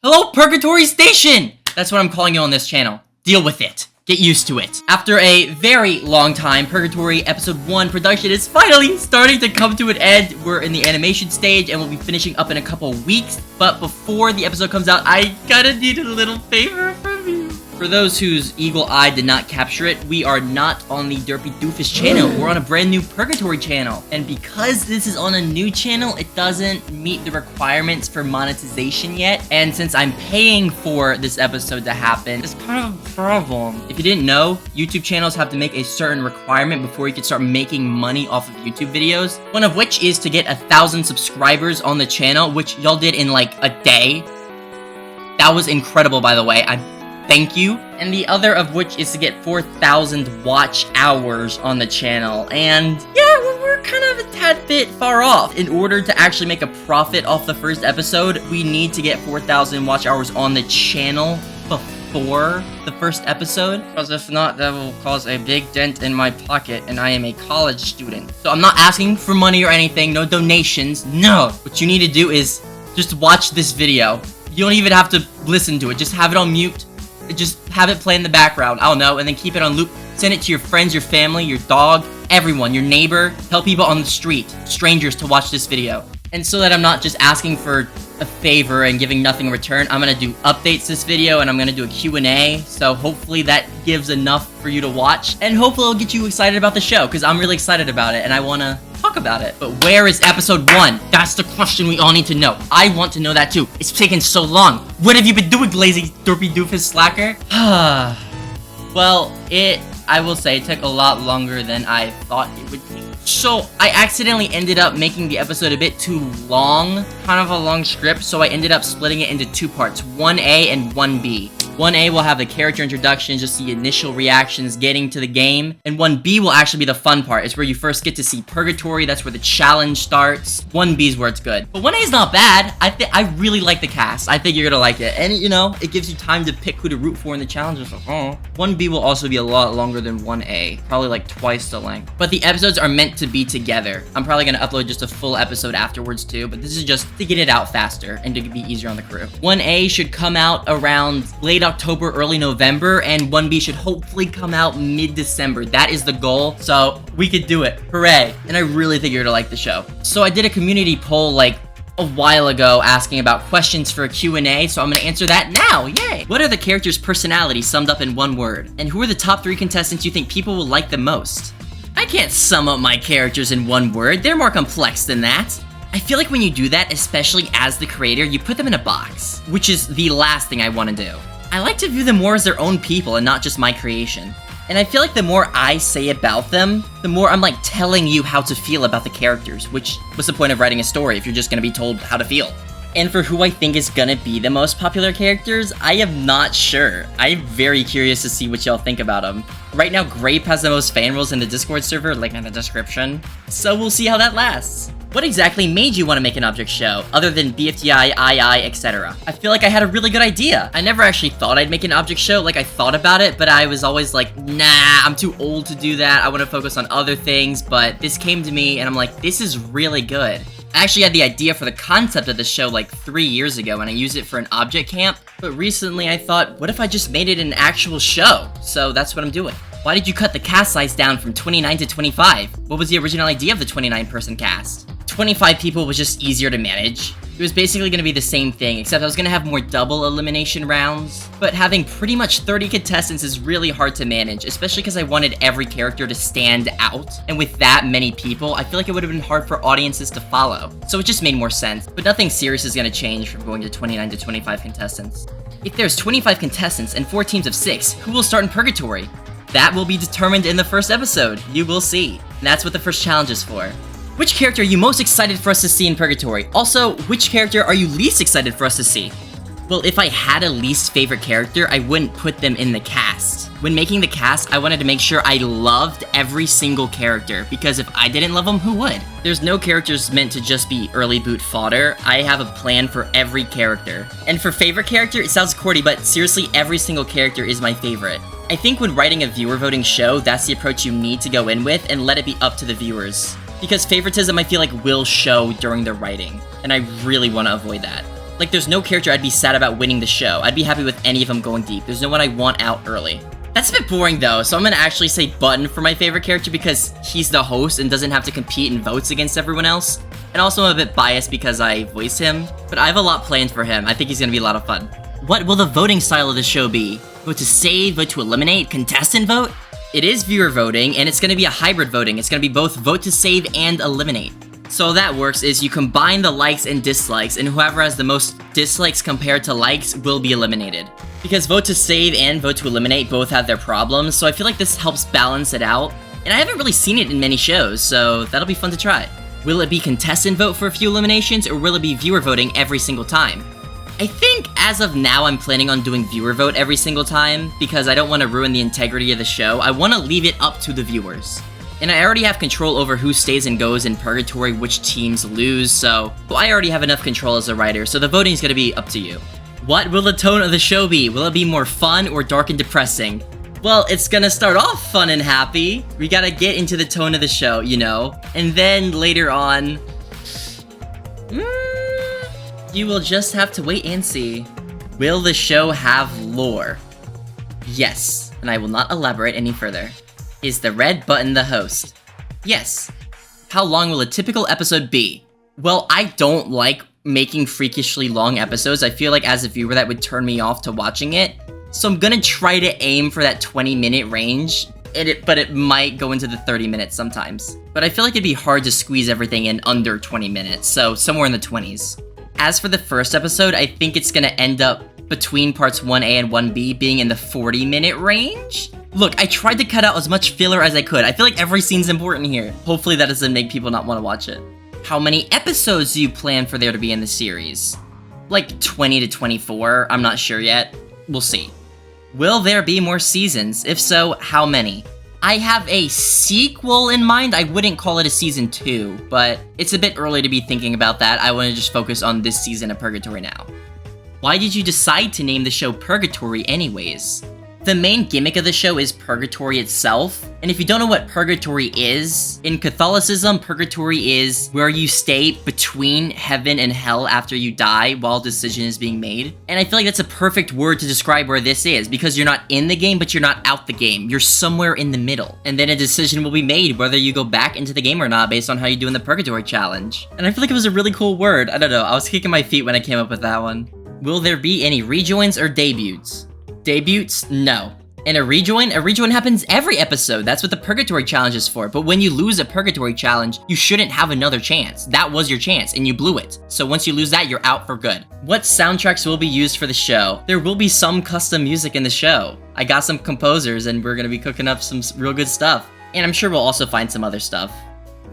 Hello, Purgatory Station! That's what I'm calling you on this channel. Deal with it. Get used to it. After a very long time, Purgatory Episode 1 production is finally starting to come to an end. We're in the animation stage and we'll be finishing up in a couple weeks. But before the episode comes out, I kinda need a little favor from you. For those whose eagle eye did not capture it, we are not on the Derpy Doofus channel. We're on a brand new Purgatory channel. And because this is on a new channel, it doesn't meet the requirements for monetization yet. And since I'm paying for this episode to happen, it's kind of a problem. If you didn't know, YouTube channels have to make a certain requirement before you can start making money off of YouTube videos. One of which is to get 1,000 subscribers on the channel, which y'all did in like a day. That was incredible, by the way. Thank you. And the other of which is to get 4,000 watch hours on the channel. And yeah, we're kind of a tad bit far off. In order to actually make a profit off the first episode, we need to get 4,000 watch hours on the channel before the first episode. Because if not, that will cause a big dent in my pocket, and I am a college student. So I'm not asking for money or anything, no donations, no. What you need to do is just watch this video. You don't even have to listen to it, just have it on mute. Just have it play in the background, I don't know, and then keep it on loop. Send it to your friends, your family, your dog, everyone, your neighbor. Tell people on the street, strangers, to watch this video. And so that I'm not just asking for a favor and giving nothing in return, I'm gonna do updates this video, and I'm gonna do a Q&A, so hopefully that gives enough for you to watch, and hopefully it'll get you excited about the show, because I'm really excited about it, and I wanna talk about it. But where is episode 1? That's the question we all need to know. I want to know that too. It's taken so long. What have you been doing, lazy derpy doofus slacker? Well, I will say, it took a lot longer than I thought it would take. So, I accidentally ended up making the episode a bit too long, kind of a long script, so I ended up splitting it into 2 parts, 1A and 1B. 1A will have the character introduction, just the initial reactions getting to the game, and 1B will actually be the fun part. It's where you first get to see Purgatory, that's where the challenge starts. 1B is where it's good. But 1A is not bad. I really like the cast. I think you're gonna like it. And, you know, it gives you time to pick who to root for in the challenges. 1B will also be a lot longer than 1A, probably like twice the length. But the episodes are meant to be together. I'm probably gonna upload just a full episode afterwards too, but this is just to get it out faster and to be easier on the crew. 1A should come out around late October, early November, and 1B should hopefully come out mid-December. That is the goal, so we could do it. Hooray. And I really think you're gonna like the show. So I did a community poll like a while ago asking about questions for a Q&A, so I'm gonna answer that now. Yay! What are the characters' personalities summed up in 1 word? And who are the top 3 contestants you think people will like the most? I can't sum up my characters in 1 word. They're more complex than that. I feel like when you do that, especially as the creator, you put them in a box, which is the last thing I want to do. I like to view them more as their own people and not just my creation. And I feel like the more I say about them, the more I'm like telling you how to feel about the characters, which what's the point of writing a story if you're just gonna be told how to feel? And for who I think is gonna be the most popular characters, I am not sure. I'm very curious to see what y'all think about them. Right now, Grape has the most fan roles in the Discord server, link in the description. So we'll see how that lasts. What exactly made you want to make an object show, other than BFTI, II, etc.? I feel like I had a really good idea. I never actually thought I'd make an object show, like I thought about it, but I was always like, nah, I'm too old to do that, I want to focus on other things, but this came to me and I'm like, this is really good. I actually had the idea for the concept of the show like 3 years ago and I used it for an object camp, but recently I thought, what if I just made it an actual show? So that's what I'm doing. Why did you cut the cast size down from 29 to 25? What was the original idea of the 29-person cast? 25 people was just easier to manage. It was basically going to be the same thing, except I was going to have more double elimination rounds. But having pretty much 30 contestants is really hard to manage, especially because I wanted every character to stand out. And with that many people, I feel like it would have been hard for audiences to follow. So it just made more sense. But nothing serious is going to change from going to 29 to 25 contestants. If there's 25 contestants and 4 teams of 6, who will start in Purgatory? That will be determined in the first episode. You will see. And that's what the first challenge is for. Which character are you most excited for us to see in Purgatory? Also, which character are you least excited for us to see? Well, if I had a least favorite character, I wouldn't put them in the cast. When making the cast, I wanted to make sure I loved every single character, because if I didn't love them, who would? There's no characters meant to just be early boot fodder. I have a plan for every character. And for favorite character, it sounds corny, but seriously, every single character is my favorite. I think when writing a viewer voting show, that's the approach you need to go in with and let it be up to the viewers. Because favoritism I feel like will show during the writing, and I really want to avoid that. Like, there's no character I'd be sad about winning the show. I'd be happy with any of them going deep. There's no one I want out early. That's a bit boring though, so I'm gonna actually say Button for my favorite character because he's the host and doesn't have to compete in votes against everyone else. And also I'm a bit biased because I voice him, but I have a lot planned for him. I think he's gonna be a lot of fun. What will the voting style of the show be? Vote to save, vote to eliminate, contestant vote? It is viewer voting, and it's gonna be a hybrid voting. It's gonna be both vote to save and eliminate. So that works is you combine the likes and dislikes, and whoever has the most dislikes compared to likes will be eliminated. Because vote to save and vote to eliminate both have their problems, so I feel like this helps balance it out. And I haven't really seen it in many shows, so that'll be fun to try. Will it be contestant vote for a few eliminations, or will it be viewer voting every single time? I think as of now I'm planning on doing viewer vote every single time, because I don't want to ruin the integrity of the show. I want to leave it up to the viewers. And I already have control over who stays and goes in Purgatory, which teams lose, so I already have enough control as a writer, so the voting is going to be up to you. What will the tone of the show be? Will it be more fun or dark and depressing? Well, it's gonna start off fun and happy. We gotta get into the tone of the show, you know? And then later on... you will just have to wait and see. Will the show have lore? Yes, and I will not elaborate any further. Is the red button the host? Yes. How long will a typical episode be? Well, I don't like making freakishly long episodes. I feel like as a viewer that would turn me off to watching it. So I'm gonna try to aim for that 20-minute range, but it might go into the 30 minutes sometimes. But I feel like it'd be hard to squeeze everything in under 20 minutes, so somewhere in the 20s. As for the first episode, I think it's gonna end up between parts 1A and 1B being in the 40-minute range. Look, I tried to cut out as much filler as I could. I feel like every scene's important here. Hopefully that doesn't make people not want to watch it. How many episodes do you plan for there to be in the series? Like 20 to 24, I'm not sure yet. We'll see. Will there be more seasons? If so, how many? I have a sequel in mind. I wouldn't call it a season 2, but it's a bit early to be thinking about that. I want to just focus on this season of Purgatory now. Why did you decide to name the show Purgatory anyways? The main gimmick of the show is Purgatory itself, and if you don't know what Purgatory is, in Catholicism, Purgatory is where you stay between heaven and hell after you die while a decision is being made. And I feel like that's a perfect word to describe where this is, because you're not in the game, but you're not out the game. You're somewhere in the middle. And then a decision will be made whether you go back into the game or not based on how you do in the Purgatory challenge. And I feel like it was a really cool word. I don't know, I was kicking my feet when I came up with that one. Will there be any rejoins or debuts? Debuts? No. And a rejoin happens every episode. That's what the Purgatory challenge is for. But when you lose a Purgatory challenge, you shouldn't have another chance. That was your chance, and you blew it. So once you lose that, you're out for good. What soundtracks will be used for the show? There will be some custom music in the show. I got some composers, and we're gonna be cooking up some real good stuff. And I'm sure we'll also find some other stuff.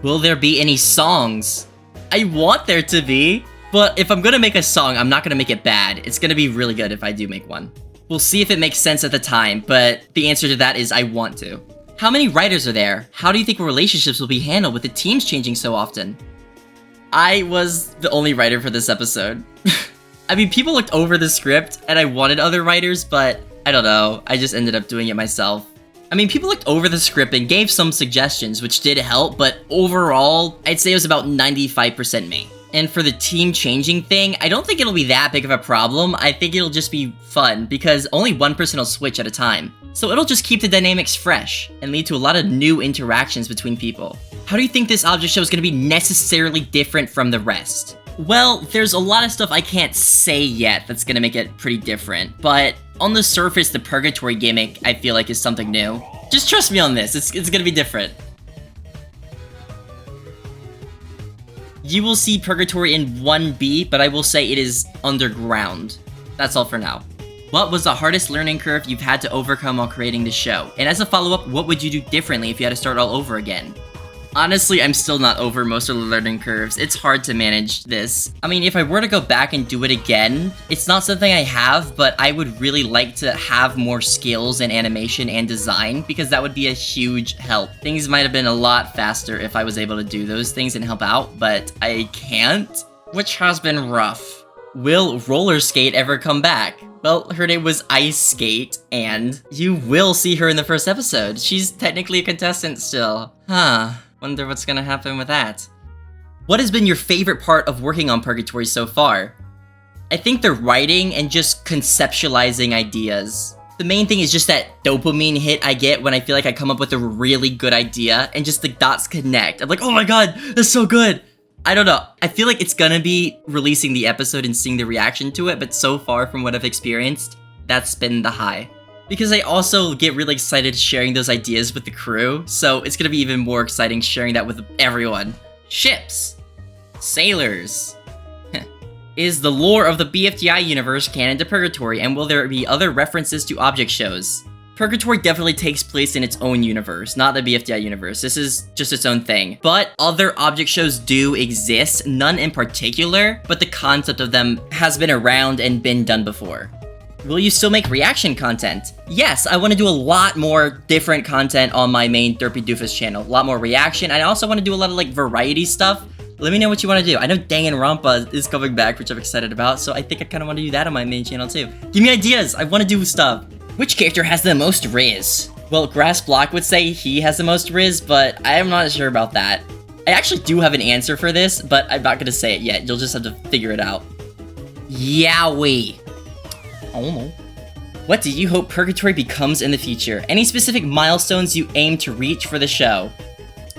Will there be any songs? I want there to be, but if I'm gonna make a song, I'm not gonna make it bad. It's gonna be really good if I do make one. We'll see if it makes sense at the time, but the answer to that is I want to. How many writers are there? How do you think relationships will be handled with the teams changing so often? I was the only writer for this episode. I mean, people looked over the script, and I wanted other writers, but I don't know. I just ended up doing it myself. I mean, people looked over the script and gave some suggestions, which did help, but overall, I'd say it was about 95% me. And for the team changing thing, I don't think it'll be that big of a problem. I think it'll just be fun because only one person will switch at a time. So it'll just keep the dynamics fresh and lead to a lot of new interactions between people. How do you think this object show is going to be necessarily different from the rest? Well, there's a lot of stuff I can't say yet that's going to make it pretty different, but on the surface, the Purgatory gimmick I feel like is something new. Just trust me on this, it's going to be different. You will see Purgatory in 1B, but I will say it is underground. That's all for now. What was the hardest learning curve you've had to overcome while creating the show? And as a follow-up, what would you do differently if you had to start all over again? Honestly, I'm still not over most of the learning curves. It's hard to manage this. I mean, if I were to go back and do it again, it's not something I have, but I would really like to have more skills in animation and design because that would be a huge help. Things might have been a lot faster if I was able to do those things and help out, but I can't, which has been rough. Will roller skate ever come back? Well, her name was Ice Skate, and you will see her in the first episode. She's technically a contestant still. Huh. Wonder what's gonna happen with that. What has been your favorite part of working on Purgatory so far? I think the writing and just conceptualizing ideas. The main thing is just that dopamine hit I get when I feel like I come up with a really good idea and just the dots connect. I'm like, oh my god, that's so good. I don't know. I feel like it's gonna be releasing the episode and seeing the reaction to it, but so far from what I've experienced, that's been the high. Because I also get really excited sharing those ideas with the crew, so it's gonna be even more exciting sharing that with everyone. Ships. Sailors. Is the lore of the BFDI universe canon to Purgatory, and will there be other references to object shows? Purgatory definitely takes place in its own universe, not the BFDI universe. This is just its own thing. But other object shows do exist, none in particular, but the concept of them has been around and been done before. Will you still make reaction content? Yes, I want to do a lot more different content on my main Derpy Doofus channel. A lot more reaction. I also want to do a lot of like variety stuff. Let me know what you want to do. I know Danganronpa is coming back, which I'm excited about, so I think I kind of want to do that on my main channel too. Give me ideas. I want to do stuff. Which character has the most Riz? Well, Grass Block would say he has the most Riz, but I am not sure about that. I actually do have an answer for this, but I'm not going to say it yet. You'll just have to figure it out. Yowie. I don't know. What do you hope Purgatory becomes in the future? Any specific milestones you aim to reach for the show?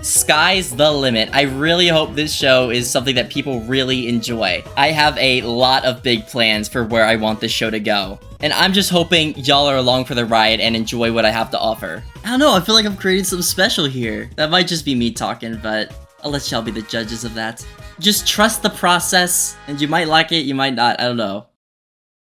Sky's the limit. I really hope this show is something that people really enjoy. I have a lot of big plans for where I want this show to go. And I'm just hoping y'all are along for the ride and enjoy what I have to offer. I don't know, I feel like I'm creating something special here. That might just be me talking, but I'll let y'all be the judges of that. Just trust the process, and you might like it, you might not, I don't know.